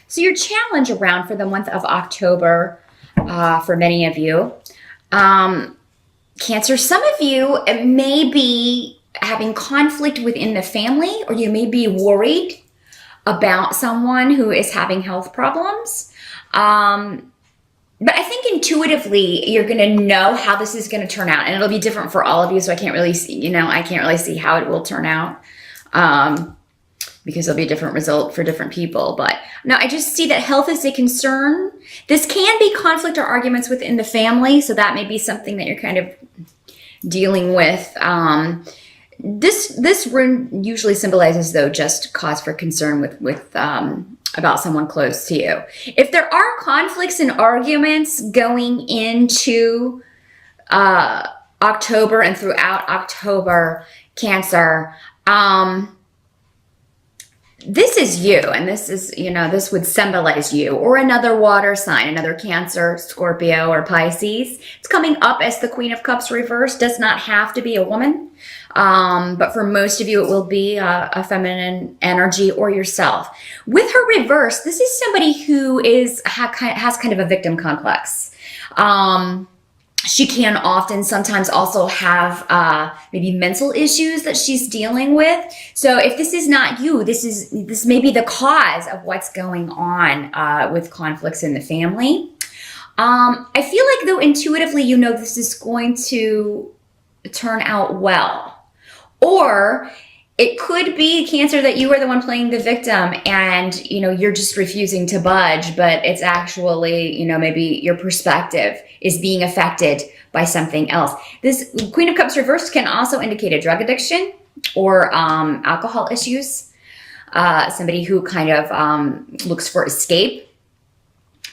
So your challenge around for the month of October, for many of you, Cancer, some of you may be having conflict within the family, or you may be worried about someone who is having health problems. But I think intuitively you're going to know how this is going to turn out, and it'll be different for all of you. So I can't really see, I can't really see how it will turn out, because there'll be a different result for different people. But no, I just see that health is a concern. This can be conflict or arguments within the family, so that may be something that you're kind of dealing with. This rune usually symbolizes, though, just cause for concern with about someone close to you. If there are conflicts and arguments going into October and throughout October, Cancer, this is you, and this is, this would symbolize you or another water sign, another Cancer, Scorpio, or Pisces. It's coming up as the Queen of Cups reversed. Does not have to be a woman, but for most of you, it will be a feminine energy or yourself. With her reverse, this is somebody who has kind of a victim complex. She can often sometimes also have maybe mental issues that she's dealing with. So if this is not you, this may be the cause of what's going on with conflicts in the family. I feel like, though, intuitively, this is going to turn out well. Or it could be, Cancer, that you are the one playing the victim and, you're just refusing to budge, but it's actually, maybe your perspective is being affected by something else. This Queen of Cups reversed can also indicate a drug addiction or alcohol issues. Somebody who kind of looks for escape.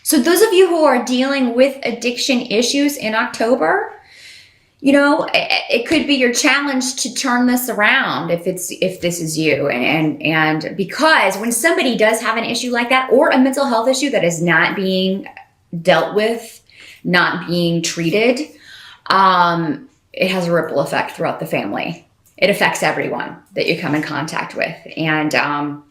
So those of you who are dealing with addiction issues in October, it could be your challenge to turn this around if this is you. And because when somebody does have an issue like that, or a mental health issue that is not being dealt with, not being treated, it has a ripple effect throughout the family. It affects everyone that you come in contact with. And, and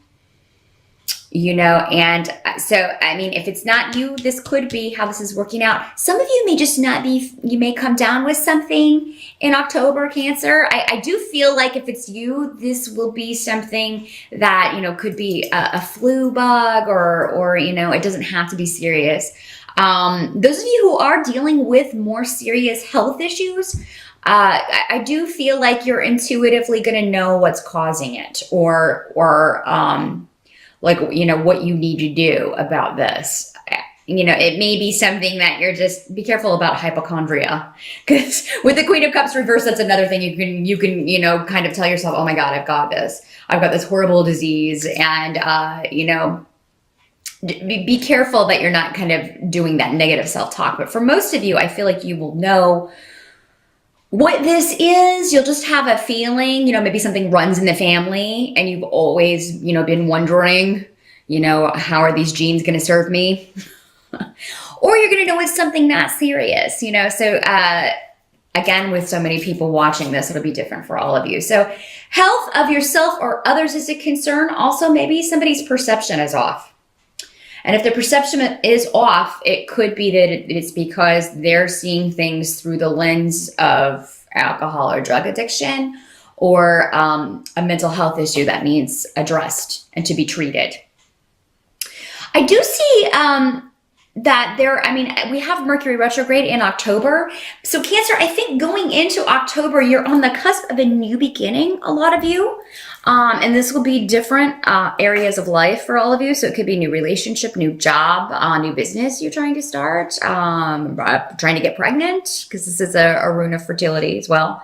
so, if it's not you, this could be how this is working out. Some of you may just not be, you may come down with something in October, Cancer. I do feel like if it's you, this will be something that, could be a flu bug or, it doesn't have to be serious. Those of you who are dealing with more serious health issues, I do feel like you're intuitively going to know what's causing it or what you need to do about this. It may be something that you're just, be careful about hypochondria, because with the Queen of Cups reverse, that's another thing you can kind of tell yourself, oh my God, I've got this horrible disease. And, be careful that you're not kind of doing that negative self-talk. But for most of you, I feel like you will know what this is. You'll just have a feeling, maybe something runs in the family and you've always, been wondering, how are these genes going to serve me? Or you're going to know it's something not serious, So, again, with so many people watching this, it'll be different for all of you. So health of yourself or others is a concern. Also, maybe somebody's perception is off. And if the perception is off, it could be that it's because they're seeing things through the lens of alcohol or drug addiction, or a mental health issue that needs addressed and to be treated. I do see that we have Mercury retrograde in October. So Cancer, I think going into October, you're on the cusp of a new beginning, a lot of you. And this will be different areas of life for all of you. So it could be new relationship, new job, new business you're trying to start, trying to get pregnant, because this is a rune of fertility as well.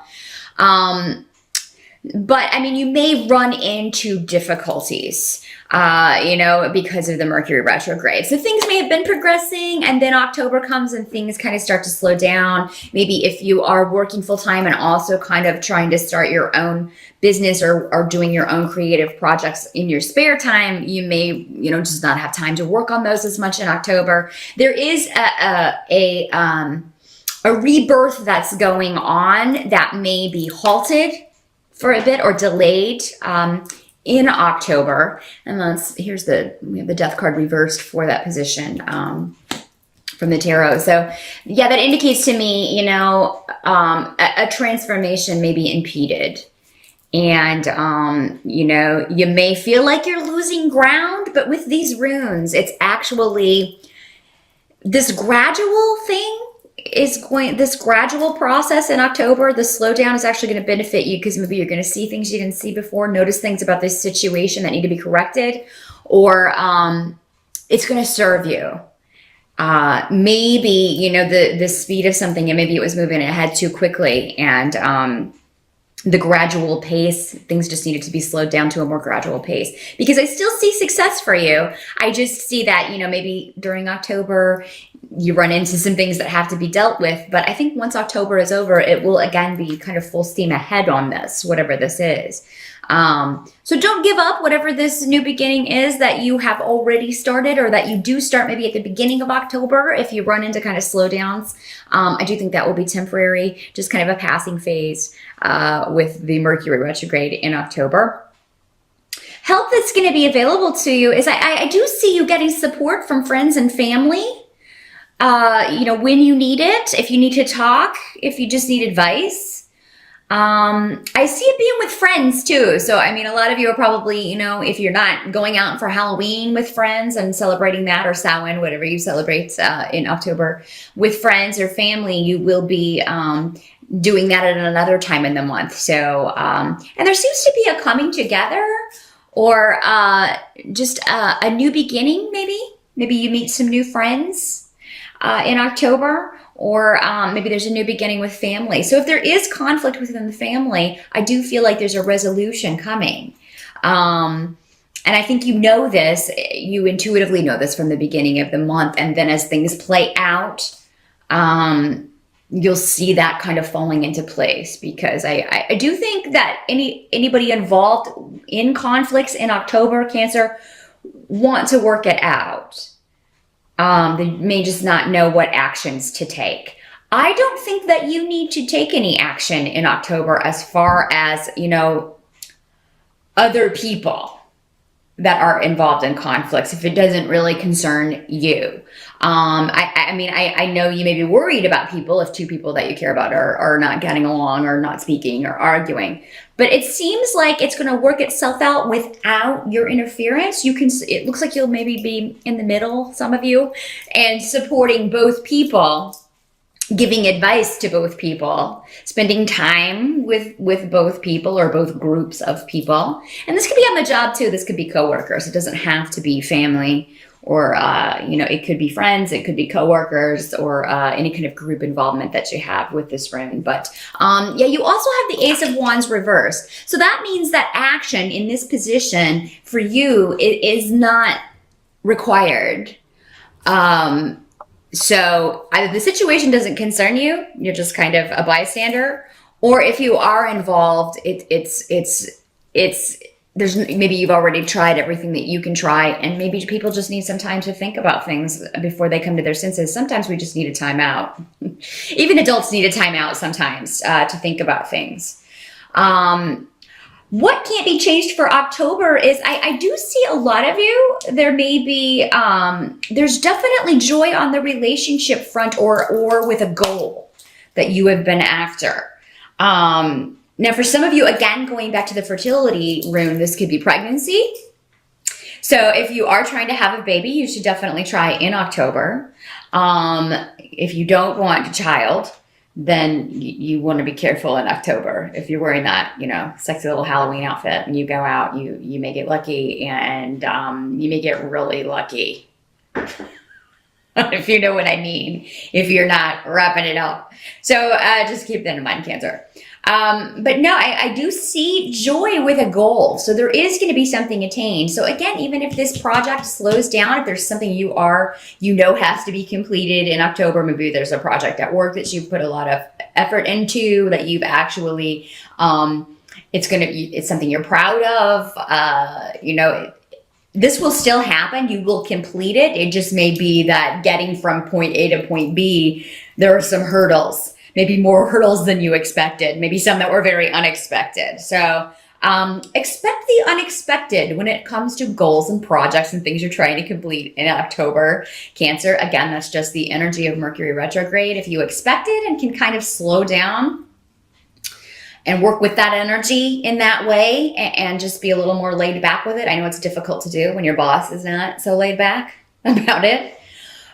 But you may run into difficulties, because of the Mercury retrograde. So things may have been progressing, and then October comes and things kind of start to slow down. Maybe if you are working full time and also kind of trying to start your own business or doing your own creative projects in your spare time, you may, just not have time to work on those as much in October. There is a rebirth that's going on that may be halted for a bit or delayed in October. And here's we have the death card reversed for that position from the tarot. So yeah, that indicates to me, a transformation may be impeded. And, you may feel like you're losing ground, but with these runes, it's actually this gradual thing this gradual process in October. The slowdown is actually going to benefit you because maybe you're going to see things you didn't see before, notice things about this situation that need to be corrected, or it's going to serve you. Maybe, the speed of something, and maybe it was moving ahead too quickly, and the gradual pace, things just needed to be slowed down to a more gradual pace, because I still see success for you. I just see that, maybe during October, you run into some things that have to be dealt with. But I think once October is over, it will again be kind of full steam ahead on this, whatever this is. So don't give up, whatever this new beginning is that you have already started, or that you do start maybe at the beginning of October. If you run into kind of slowdowns, I do think that will be temporary, just kind of a passing phase with the Mercury retrograde in October. Help that's going to be available to you is I do see you getting support from friends and family. When you need it, if you need to talk, if you just need advice. I see it being with friends too. So, a lot of you are probably, if you're not going out for Halloween with friends and celebrating that, or Samhain, whatever you celebrate in October with friends or family, you will be doing that at another time in the month. So, and there seems to be a coming together, or just a new beginning, maybe. Maybe you meet some new friends in October, or maybe there's a new beginning with family. So if there is conflict within the family, I do feel like there's a resolution coming. And I think you intuitively know this from the beginning of the month. And then as things play out, you'll see that kind of falling into place, because I do think that anybody involved in conflicts in October, Cancer, want to work it out. They may just not know what actions to take. I don't think that you need to take any action in October as far as, other people that are involved in conflicts, if it doesn't really concern you. I know you may be worried about people if two people that you care about are not getting along, or not speaking, or arguing. But it seems like it's going to work itself out without your interference. It looks like you'll maybe be in the middle, some of you, and supporting both people, giving advice to both people, spending time with both people, or both groups of people. And this could be on the job too. This could be coworkers. It doesn't have to be family, or, it could be friends, it could be coworkers, or any kind of group involvement that you have with this rune. But you also have the Ace of Wands reversed. So that means that action in this position for you is not required. So either the situation doesn't concern you, you're just kind of a bystander, or if you are involved, there's maybe you've already tried everything that you can try, and maybe people just need some time to think about things before they come to their senses. Sometimes we just need a timeout. Even adults need a timeout sometimes to think about things. What can't be changed for October is I do see a lot of you. There may be, there's definitely joy on the relationship front, or with a goal that you have been after. Now, for some of you, again, going back to the fertility rune, this could be pregnancy. So if you are trying to have a baby, you should definitely try in October. If you don't want a child, then you want to be careful in October. If you're wearing that, sexy little Halloween outfit and you go out, you may get lucky, and you may get really lucky. If you know what I mean, if you're not wrapping it up. So just keep that in mind, Cancer. But no, I do see joy with a goal. So there is going to be something attained. So again, even if this project slows down, if there's something has to be completed in October, maybe there's a project at work that you've put a lot of effort into, that you've actually, it's something you're proud of, this will still happen. You will complete it. It just may be that getting from point A to point B, there are some hurdles. Maybe more hurdles than you expected, maybe some that were very unexpected. So Expect the unexpected when it comes to goals and projects and things you're trying to complete in October, Cancer. Again, that's just the energy of Mercury retrograde. If you expect it and can kind of slow down and work with that energy in that way and just be a little more laid back with it. I know it's difficult to do when your boss is not so laid back about it.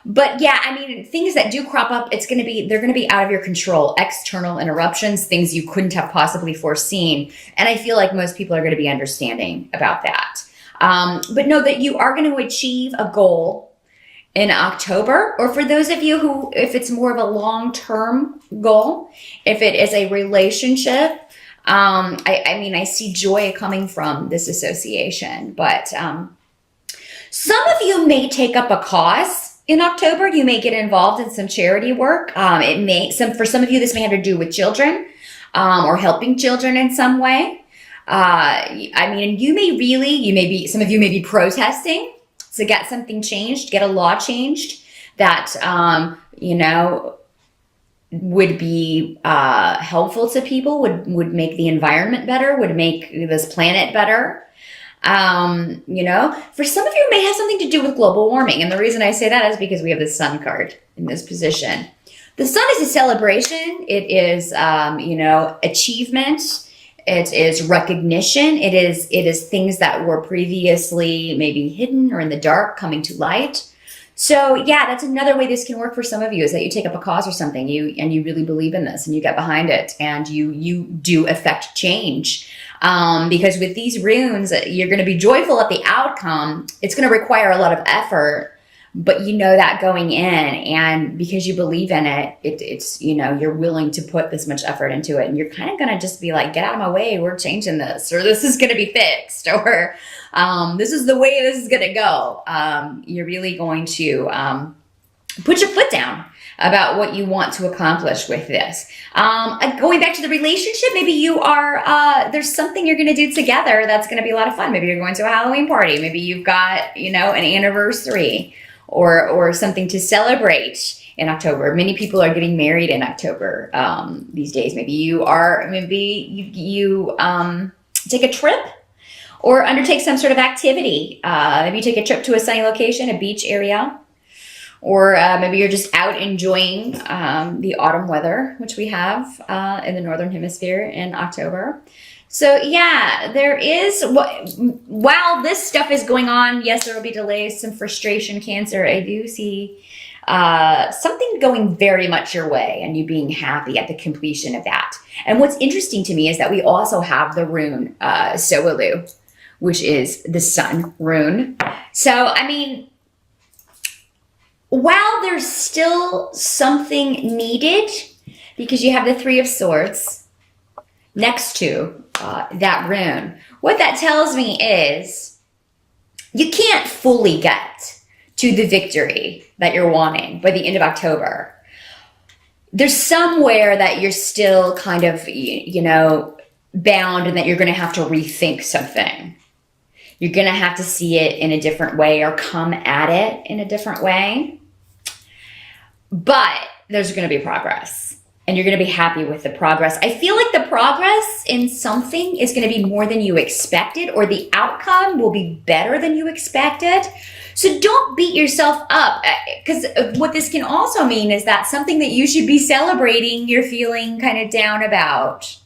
But yeah, I mean, things that do crop up, they're going to be out of your control. External interruptions, things you couldn't have possibly foreseen. And I feel like most people are going to be understanding about that. But know that you are going to achieve a goal in October, or for those of you who, if it's more of a long-term goal, if it is a relationship, I mean, I see joy coming from this association, but some of you may take up a cause in October. You may get involved in some charity work. For some of you, this may have to do with children, or helping children in some way. I mean, some of you may be protesting to get something changed, get a law changed that, would be helpful to people, would make the environment better, would make this planet better. For some of you, it may have something to do with global warming. And the reason I say that is because we have the Sun card in this position. The Sun is a celebration. It is, achievement. It is recognition. It is things that were previously maybe hidden or in the dark coming to light. So yeah, that's another way this can work for some of you, is that you take up a cause or something, you really believe in this and you get behind it and you do affect change. Because with these runes, you're going to be joyful at the outcome. It's going to require a lot of effort, but you know that going in, and because you believe in it, it's you're willing to put this much effort into it, and you're kind of going to just be like, get out of my way, we're changing this, or this is going to be fixed, or this is the way this is going to go. You're really going to put your foot down about what you want to accomplish with this. Going back to the relationship, maybe you are, there's something you're going to do together that's going to be a lot of fun. Maybe you're going to a Halloween party. Maybe you've got, an anniversary or something to celebrate in October. Many people are getting married in October these days. Maybe you take a trip or undertake some sort of activity. Maybe you take a trip to a sunny location, a beach area. Or maybe you're just out enjoying the autumn weather, which we have in the Northern Hemisphere in October. So yeah, there is, while this stuff is going on, yes, there will be delays, some frustration, Cancer. I do see something going very much your way and you being happy at the completion of that. And what's interesting to me is that we also have the rune So'ulu, which is the sun rune. So, I mean, while there's still something needed, because you have the Three of Swords next to that rune, what that tells me is you can't fully get to the victory that you're wanting by the end of October. There's somewhere that you're still kind of, bound, and that you're going to have to rethink something. You're going to have to see it in a different way or come at it in a different way. But there's going to be progress, and you're going to be happy with the progress. I feel like the progress in something is going to be more than you expected, or the outcome will be better than you expected. So don't beat yourself up, because what this can also mean is that something that you should be celebrating, you're feeling kind of down about,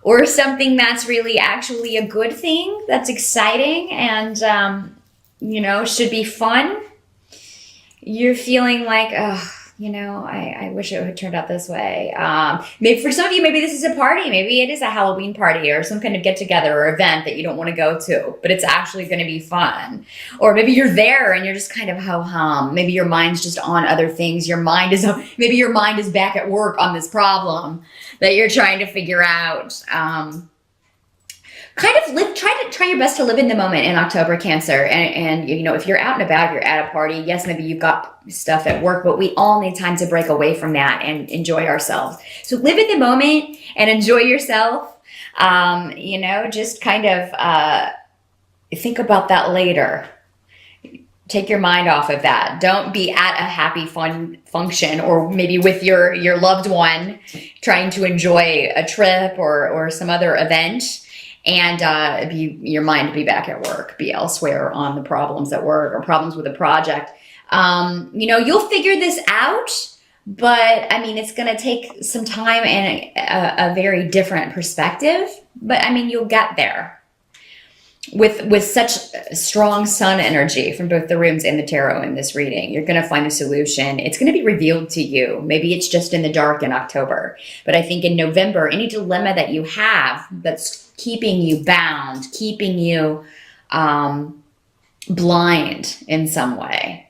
or something that's really actually a good thing, that's exciting and, should be fun. You're feeling like, I wish it had turned out this way. Maybe for some of you, maybe this is a party. Maybe it is a Halloween party or some kind of get together or event that you don't want to go to, but it's actually going to be fun. Or maybe you're there and you're just kind of ho-hum. Maybe your mind's just on other things. Maybe your mind is back at work on this problem that you're trying to figure out. Try your best to live in the moment in October, Cancer. And if you're out and about, you're at a party, yes, maybe you've got stuff at work, but we all need time to break away from that and enjoy ourselves. So live in the moment and enjoy yourself. Just kind of think about that later. Take your mind off of that. Don't be at a happy, fun function, or maybe with your loved one trying to enjoy a trip or some other event, and your mind to be back at work, be elsewhere on the problems at work or problems with a project. You'll figure this out, but I mean, it's going to take some time and a very different perspective. But I mean, you'll get there with such strong sun energy from both the runes and the tarot in this reading. You're going to find a solution. It's going to be revealed to you. Maybe it's just in the dark in October, but I think in November, any dilemma that you have that's keeping you bound, keeping you blind in some way,